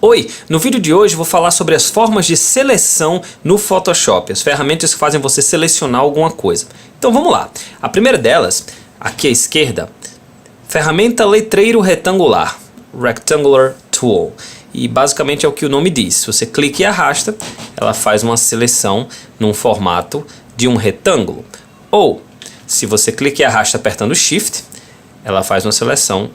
Oi, no vídeo de hoje vou falar sobre as formas de seleção no Photoshop, as ferramentas que fazem você selecionar alguma coisa. Então vamos lá. A primeira delas, aqui à esquerda, ferramenta letreiro retangular, Rectangular Tool. E basicamente é o que o nome diz. Se você clica e arrasta, ela faz uma seleção num formato de um retângulo. Ou, se você clica e arrasta apertando Shift, ela faz uma seleção,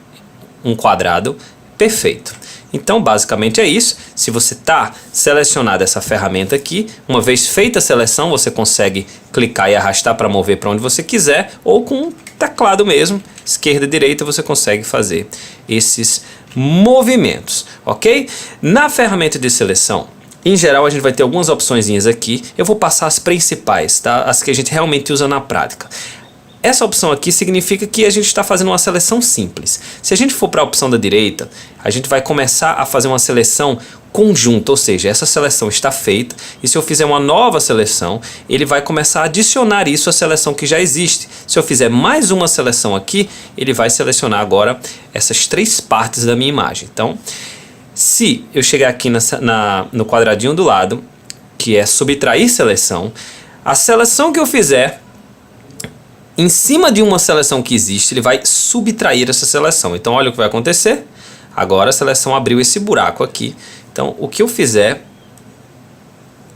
um quadrado perfeito. Então basicamente é isso. Se você está selecionado essa ferramenta aqui, uma vez feita a seleção, você consegue clicar e arrastar para mover para onde você quiser, ou com um teclado mesmo, esquerda e direita, você consegue fazer esses movimentos, ok? Na ferramenta de seleção, em geral a gente vai ter algumas opções aqui. Eu vou passar as principais, tá? As que a gente realmente usa na prática. Essa opção aqui significa que a gente está fazendo uma seleção simples. Se a gente for para a opção da direita, a gente vai começar a fazer uma seleção conjunta, ou seja, essa seleção está feita e se eu fizer uma nova seleção, ele vai começar a adicionar isso à seleção que já existe. Se eu fizer mais uma seleção aqui, ele vai selecionar agora essas três partes da minha imagem. Então, se eu chegar aqui no quadradinho do lado, que é subtrair seleção, a seleção que eu fizer em cima de uma seleção que existe, ele vai subtrair essa seleção. Então olha o que vai acontecer. Agora a seleção abriu esse buraco aqui. Então o que eu fizer,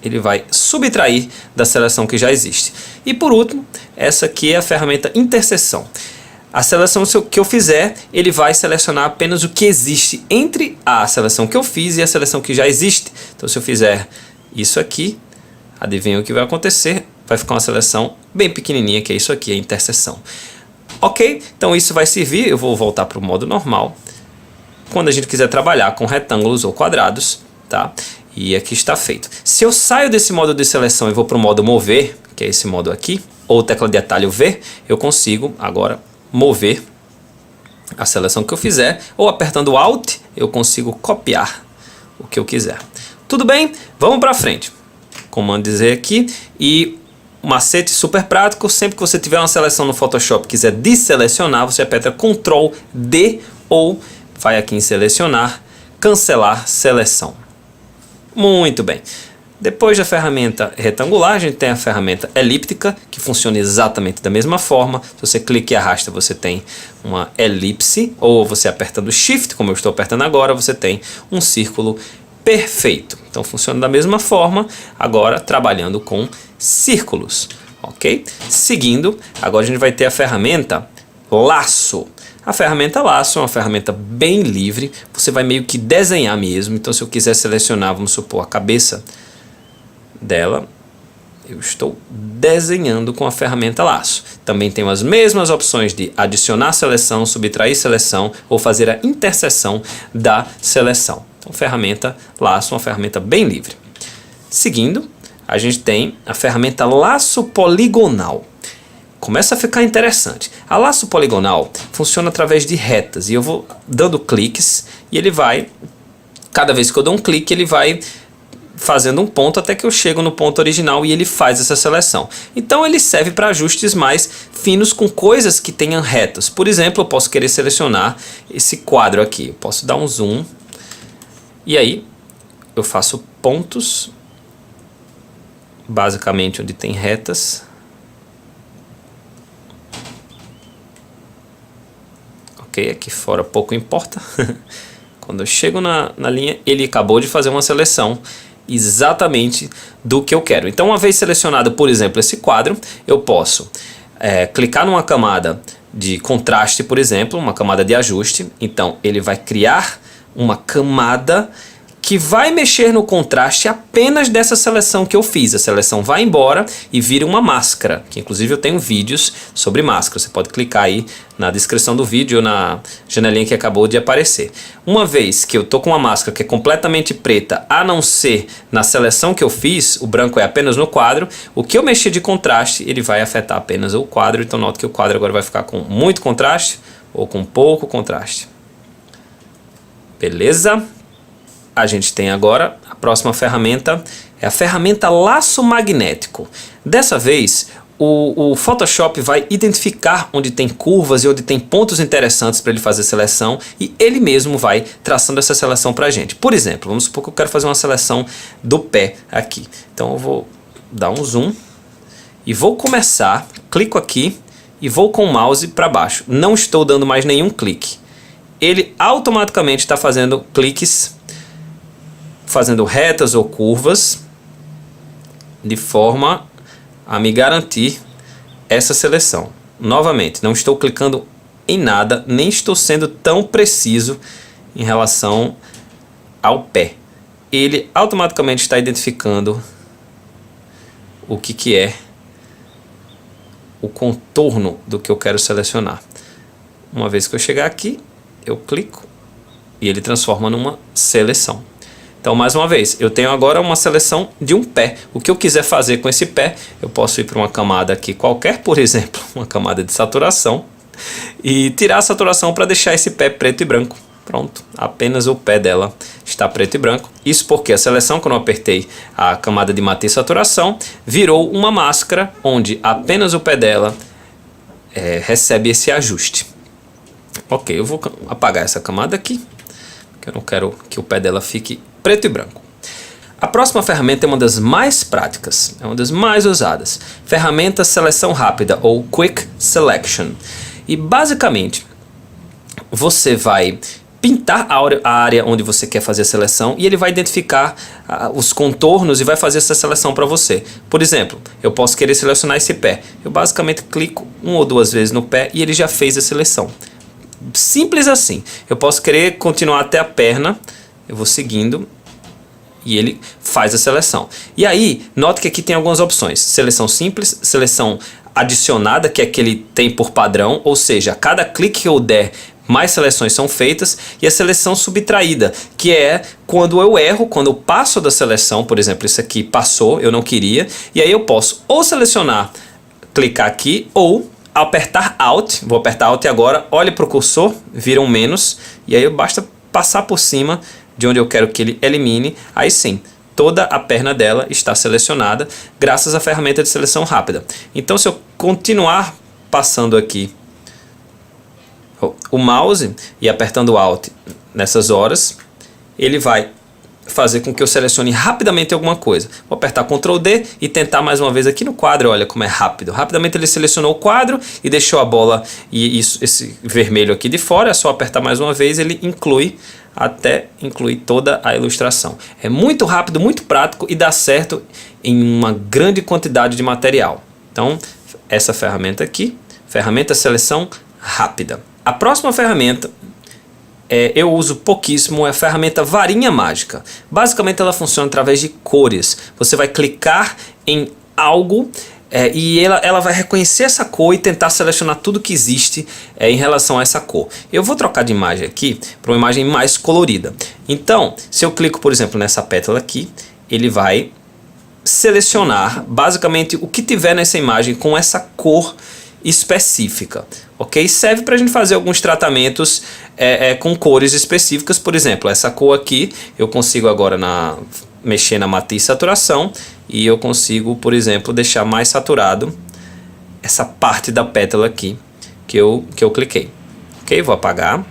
ele vai subtrair da seleção que já existe. E por último, essa aqui é a ferramenta interseção. A seleção que eu fizer, ele vai selecionar apenas o que existe entre a seleção que eu fiz e a seleção que já existe. Então se eu fizer isso aqui, adivinha o que vai acontecer? Vai ficar uma seleção bem pequenininha, que é isso aqui, a interseção. Ok? Então isso vai servir, eu vou voltar para o modo normal, quando a gente quiser trabalhar com retângulos ou quadrados, tá? E aqui está feito. Se eu saio desse modo de seleção e vou para o modo mover, que é esse modo aqui, ou tecla de atalho V, eu consigo agora mover a seleção que eu fizer, ou apertando Alt, eu consigo copiar o que eu quiser. Tudo bem? Vamos para frente. Comando Z aqui e um macete super prático, sempre que você tiver uma seleção no Photoshop e quiser desselecionar, você aperta Ctrl D ou vai aqui em selecionar, cancelar seleção. Muito bem. Depois da ferramenta retangular, a gente tem a ferramenta elíptica, que funciona exatamente da mesma forma. Se você clica e arrasta, você tem uma elipse, ou você apertando Shift, como eu estou apertando agora, você tem um círculo perfeito. Então funciona da mesma forma, agora trabalhando com círculos, ok? Seguindo, agora a gente vai ter a ferramenta laço. A ferramenta laço é uma ferramenta bem livre, você vai meio que desenhar mesmo. Então se eu quiser selecionar, vamos supor, a cabeça dela, eu estou desenhando com a ferramenta laço. Também tenho as mesmas opções de adicionar seleção, subtrair seleção ou fazer a interseção da seleção. Então, ferramenta laço, uma ferramenta bem livre. Seguindo, a gente tem a ferramenta laço poligonal. Começa a ficar interessante. A laço poligonal funciona através de retas. E eu vou dando cliques e ele vai, cada vez que eu dou um clique, ele vai fazendo um ponto até que eu chego no ponto original e ele faz essa seleção. Então ele serve para ajustes mais finos com coisas que tenham retas. Por exemplo, eu posso querer selecionar esse quadro aqui. Eu posso dar um zoom. E aí, eu faço pontos, basicamente onde tem retas. Ok, aqui fora pouco importa. Quando eu chego na linha, ele acabou de fazer uma seleção exatamente do que eu quero. Então, uma vez selecionado, por exemplo, esse quadro, eu posso clicar numa camada de contraste, por exemplo, uma camada de ajuste. Então, ele vai criar uma camada que vai mexer no contraste apenas dessa seleção que eu fiz. A seleção vai embora e vira uma máscara, que inclusive eu tenho vídeos sobre máscara. Você pode clicar aí na descrição do vídeo ou na janelinha que acabou de aparecer. Uma vez que eu estou com uma máscara que é completamente preta, a não ser na seleção que eu fiz, o branco é apenas no quadro, o que eu mexer de contraste, ele vai afetar apenas o quadro. Então note que o quadro agora vai ficar com muito contraste ou com pouco contraste. Beleza? A gente tem agora a próxima ferramenta, é a ferramenta laço magnético. Dessa vez, o Photoshop vai identificar onde tem curvas e onde tem pontos interessantes para ele fazer seleção, e ele mesmo vai traçando essa seleção para a gente. Por exemplo, vamos supor que eu quero fazer uma seleção do pé aqui. Então eu vou dar um zoom e vou começar, clico aqui e vou com o mouse para baixo. Não estou dando mais nenhum clique. Ele automaticamente está fazendo cliques, fazendo retas ou curvas, de forma a me garantir essa seleção. Novamente, não estou clicando em nada, nem estou sendo tão preciso em relação ao pé. Ele automaticamente está identificando o que é o contorno do que eu quero selecionar. Uma vez que eu chegar aqui, eu clico e ele transforma numa seleção. Então, mais uma vez, eu tenho agora uma seleção de um pé. O que eu quiser fazer com esse pé, eu posso ir para uma camada aqui qualquer, por exemplo, uma camada de saturação, e tirar a saturação para deixar esse pé preto e branco. Pronto, apenas o pé dela está preto e branco. Isso porque a seleção, quando eu apertei a camada de matiz e saturação, virou uma máscara onde apenas o pé dela recebe esse ajuste. Ok, eu vou apagar essa camada aqui, porque eu não quero que o pé dela fique preto e branco. A próxima ferramenta é uma das mais práticas, é uma das mais usadas. Ferramenta Seleção Rápida, ou Quick Selection. E basicamente, você vai pintar a área onde você quer fazer a seleção e ele vai identificar os contornos e vai fazer essa seleção para você. Por exemplo, eu posso querer selecionar esse pé. Eu basicamente clico 1 ou 2 vezes no pé e ele já fez a seleção. Simples assim. Eu posso querer continuar até a perna, eu vou seguindo e ele faz a seleção. E aí, note que aqui tem algumas opções. Seleção simples, seleção adicionada, que é que ele tem por padrão, ou seja, a cada clique que eu der, mais seleções são feitas, e a seleção subtraída, que é quando eu erro, quando eu passo da seleção, por exemplo, isso aqui passou, eu não queria, e aí eu posso ou selecionar, clicar aqui, ou apertar Alt, vou apertar Alt agora, olhe para o cursor, vira um menos, e aí basta passar por cima de onde eu quero que ele elimine, aí sim, toda a perna dela está selecionada, graças à ferramenta de seleção rápida. Então, se eu continuar passando aqui o mouse e apertando Alt nessas horas, ele vai fazer com que eu selecione rapidamente alguma coisa. Vou apertar Ctrl D e tentar mais uma vez aqui no quadro. Olha como é rápido. Rapidamente ele selecionou o quadro e deixou a bola e esse vermelho aqui de fora. É só apertar mais uma vez, ele inclui até incluir toda a ilustração. É muito rápido, muito prático e dá certo em uma grande quantidade de material. Então, essa ferramenta aqui, ferramenta Seleção Rápida. A próxima ferramenta eu uso pouquíssimo, é a ferramenta Varinha Mágica. Basicamente ela funciona através de cores. Você vai clicar em algo e ela vai reconhecer essa cor e tentar selecionar tudo que existe em relação a essa cor. Eu vou trocar de imagem aqui para uma imagem mais colorida. Então, se eu clico, por exemplo, nessa pétala aqui, ele vai selecionar basicamente o que tiver nessa imagem com essa cor específica, ok? Serve para a gente fazer alguns tratamentos com cores específicas. Por exemplo, essa cor aqui eu consigo agora mexer na matiz e saturação e eu consigo, por exemplo, deixar mais saturado essa parte da pétala aqui que eu cliquei, ok? Vou apagar.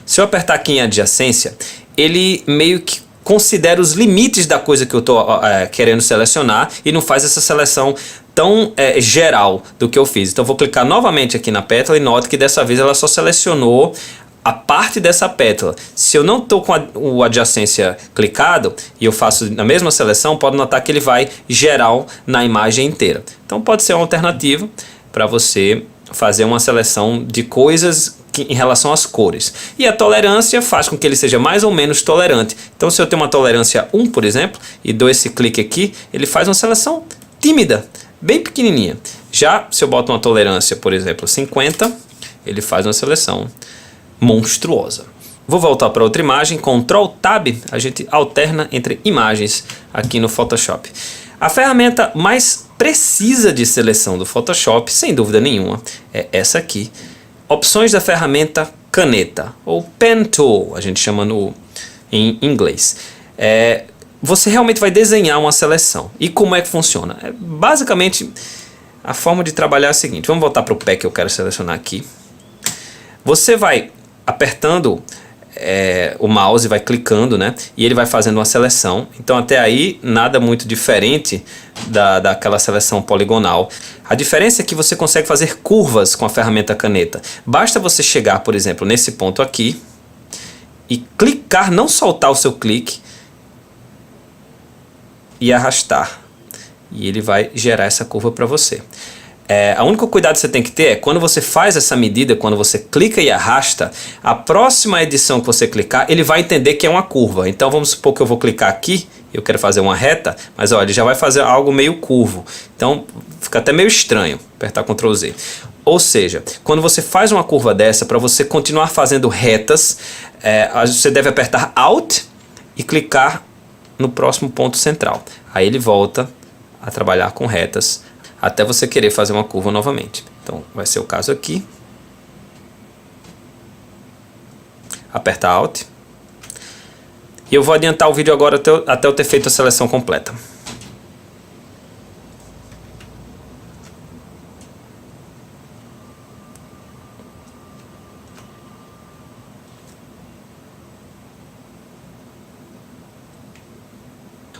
Se eu apertar aqui em adjacência, ele meio que considera os limites da coisa que eu estou querendo selecionar e não faz essa seleção tão geral do que eu fiz. Então eu vou clicar novamente aqui na pétala e note que dessa vez ela só selecionou a parte dessa pétala. Se eu não estou com o adjacência clicado e eu faço na mesma seleção, pode notar que ele vai geral na imagem inteira. Então pode ser uma alternativa para você fazer uma seleção de coisas em relação às cores. E a tolerância faz com que ele seja mais ou menos tolerante. Então se eu tenho uma tolerância 1, por exemplo, e dou esse clique aqui, ele faz uma seleção tímida, bem pequenininha. Já se eu boto uma tolerância, por exemplo, 50, ele faz uma seleção monstruosa. Vou voltar para outra imagem, Ctrl Tab, a gente alterna entre imagens aqui no Photoshop. A ferramenta mais precisa de seleção do Photoshop, sem dúvida nenhuma, é essa aqui. Opções da ferramenta caneta, ou Pen Tool, a gente chama em inglês. Você realmente vai desenhar uma seleção. E como é que funciona? Basicamente, a forma de trabalhar é a seguinte. Vamos voltar para o pé que eu quero selecionar aqui. Você vai apertando o mouse, vai clicando, né? E ele vai fazendo uma seleção. Então até aí nada muito diferente daquela seleção poligonal. A diferença é que você consegue fazer curvas com a ferramenta caneta. Basta você chegar, por exemplo, nesse ponto aqui e clicar, não soltar o seu clique e arrastar. E ele vai gerar essa curva para você. O único cuidado que você tem que ter é quando você faz essa medida, quando você clica e arrasta, a próxima edição que você clicar, ele vai entender que é uma curva. Então vamos supor que eu vou clicar aqui, eu quero fazer uma reta, mas olha, ele já vai fazer algo meio curvo. Então fica até meio estranho apertar Ctrl Z. Ou seja, quando você faz uma curva dessa, para você continuar fazendo retas, você deve apertar Alt e clicar no próximo ponto central. Aí ele volta a trabalhar com retas até você querer fazer uma curva novamente. Então vai ser o caso aqui. Aperta Alt. E eu vou adiantar o vídeo agora até eu ter feito a seleção completa.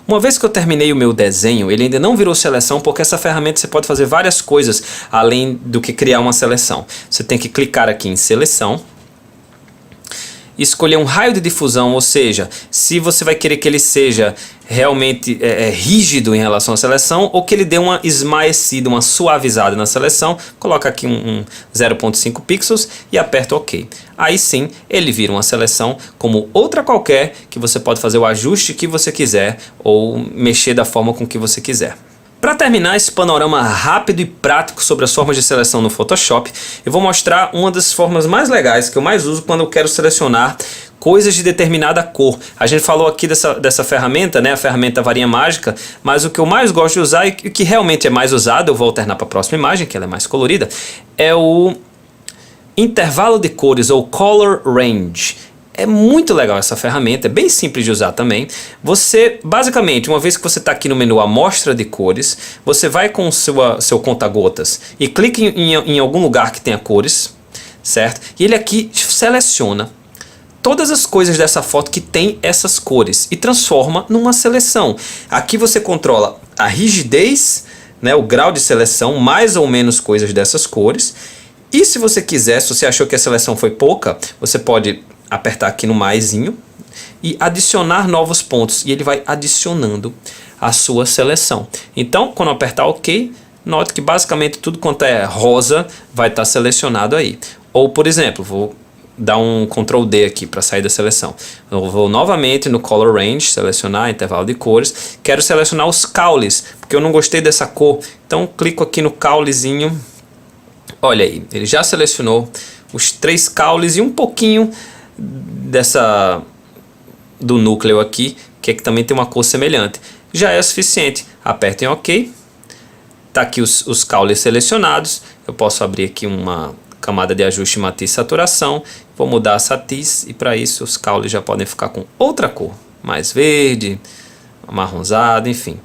Uma vez que eu terminei o meu desenho, ele ainda não virou seleção, porque essa ferramenta você pode fazer várias coisas além do que criar uma seleção. Você tem que clicar aqui em seleção, escolher um raio de difusão, ou seja, se você vai querer que ele seja realmente rígido em relação à seleção ou que ele dê uma esmaecida, uma suavizada na seleção, coloca aqui um 0.5 pixels e aperta OK. Aí sim ele vira uma seleção como outra qualquer, que você pode fazer o ajuste que você quiser ou mexer da forma com que você quiser. Para terminar esse panorama rápido e prático sobre as formas de seleção no Photoshop, eu vou mostrar uma das formas mais legais que eu mais uso quando eu quero selecionar coisas de determinada cor. A gente falou aqui dessa ferramenta, né, a ferramenta varinha mágica, mas o que eu mais gosto de usar e o que realmente é mais usado, eu vou alternar para a próxima imagem, que ela é mais colorida, é o intervalo de cores ou Color Range. É muito legal essa ferramenta, é bem simples de usar também. Você, basicamente, uma vez que você está aqui no menu Amostra de Cores, você vai com o seu conta-gotas e clica em algum lugar que tenha cores, certo? E ele aqui seleciona todas as coisas dessa foto que tem essas cores e transforma numa seleção. Aqui você controla a rigidez, né, o grau de seleção, mais ou menos coisas dessas cores. E se você quiser, se você achou que a seleção foi pouca, você pode apertar aqui no maisinho e adicionar novos pontos, e ele vai adicionando a sua seleção. Então, quando eu apertar OK, note que basicamente tudo quanto é rosa vai estar selecionado aí. Ou, por exemplo, vou dar um Ctrl D aqui para sair da seleção. Eu vou novamente no Color Range, selecionar intervalo de cores. Quero selecionar os caules, porque eu não gostei dessa cor. Então, clico aqui no caulezinho. Olha aí, ele já selecionou os 3 caules e um pouquinho do núcleo aqui, que também tem uma cor semelhante. Já é suficiente. Apertem OK. Tá aqui os caules selecionados. Eu posso abrir aqui uma camada de ajuste matiz e saturação. Vou mudar a satiz e para isso os caules já podem ficar com outra cor, mais verde, amarronzado, enfim,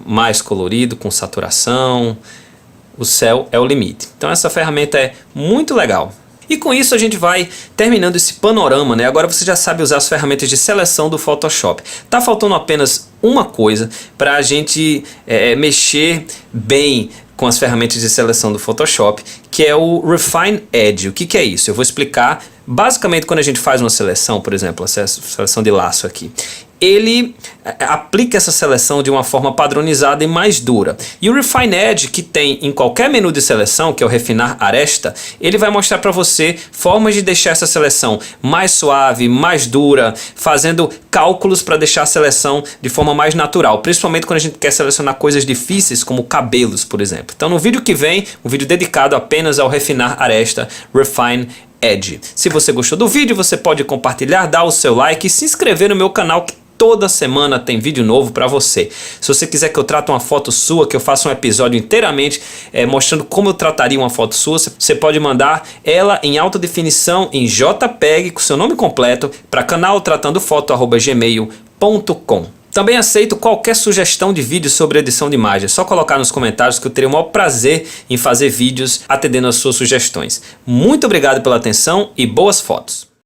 mais colorido, com saturação. O céu é o limite. Então essa ferramenta é muito legal. E com isso a gente vai terminando esse panorama, né? Agora você já sabe usar as ferramentas de seleção do Photoshop. Tá faltando apenas uma coisa para a gente mexer bem com as ferramentas de seleção do Photoshop, que é o Refine Edge. O que é isso? Eu vou explicar. Basicamente, quando a gente faz uma seleção, por exemplo, a seleção de laço aqui, ele aplica essa seleção de uma forma padronizada e mais dura. E o Refine Edge, que tem em qualquer menu de seleção, que é o refinar aresta, ele vai mostrar para você formas de deixar essa seleção mais suave, mais dura, fazendo cálculos para deixar a seleção de forma mais natural, principalmente quando a gente quer selecionar coisas difíceis como cabelos, por exemplo. Então no vídeo que vem, um vídeo dedicado apenas ao refinar aresta, Refine Edge. Se você gostou do vídeo, você pode compartilhar, dar o seu like e se inscrever no meu canal, que toda semana tem vídeo novo para você. Se você quiser que eu trate uma foto sua, que eu faça um episódio inteiramente mostrando como eu trataria uma foto sua, você pode mandar ela em alta definição em JPEG com seu nome completo para canaltratandofoto@gmail.com. Também aceito qualquer sugestão de vídeo sobre edição de imagem. É só colocar nos comentários que eu terei o maior prazer em fazer vídeos atendendo às suas sugestões. Muito obrigado pela atenção e boas fotos!